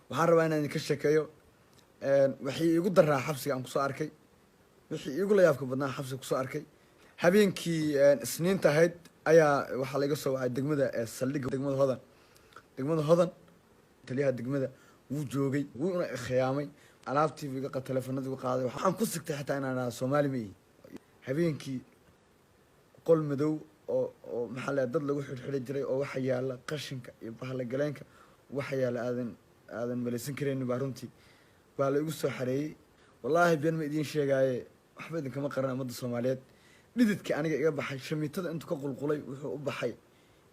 waxaan rabaa inaan idinka sheekeeyo wixii igu daraa xabsiga aan kusoo arkay wixii igu la yaabka badnaa xabsiga kusoo arkay habeenkii isniinta ahayd ayaa waxaa laga soo wacay degmada saldhigga degmada hodan taliyaha degmada wuu joogay wuuna khiyaamay alaabtii iga qad telefoonada igu qaaday waxaan ku sigtay xitaa inaan Soomaali ma yihi habeenkii qol madow oo maxaa la dad lagu xidhxidhay jiray oo waxa yaala qashinka iyo bahla galeenka waxa yaala aadan malaysan kareen baa runtii baa la igu soo xareeyay wallahi been ma idin sheegaaye waxba idin kama qaran umada Soomaaliyeed dhididkii aniga iga baxay shamiitada intuu ka qulqulay wuxuu u baxay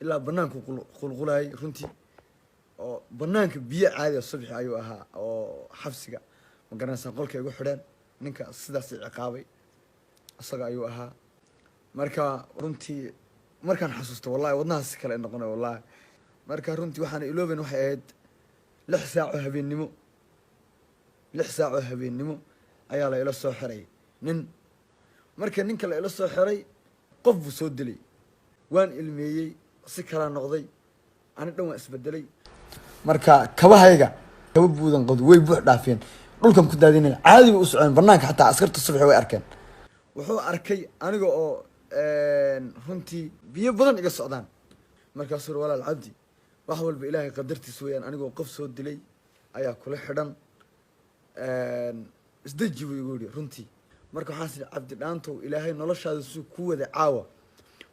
ilaa banaanku qulqulay runtii oo banaanka biyo caadi ah subax ayuu ahaa oo xabsiga ma garanaysan qolka igu xidheen ninka sidaas ciqaabay asaga ayuu ahaa marka runtii markaan xasuusto wallahi wadnahaas kale noqonay wallahi marka runtii waxaan ilooben waxay ahayd 6 saac oo habeenimo ayaa la ila soo xiray nin marka ninka la ila soo xiray qof buu soo dilay waan ilmeeyay si kala noqday ani dhan waan isbedelay marka kabahayga kaba buudan qod way buux dhaafeen dhulkan ku daadinay caadi u socon banaanka xataa askarta subax way arkeen wuxuu arkay aniga oo runtii biyo badan iga socdaan markaas uu walaal cabdi wax walba ilaahay qadartiisa weeyaan anigoo qof soo dilay ayaa kula xidhan isdaji buu igu yiri runtii marka waxaan si cabdi dhaanto ilaahay noloshaada suu ku wada caawa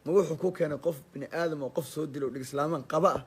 ma wuxuu ku keenay qof bini aadam oo qof soo dilay oo dhig islaaman qaba ah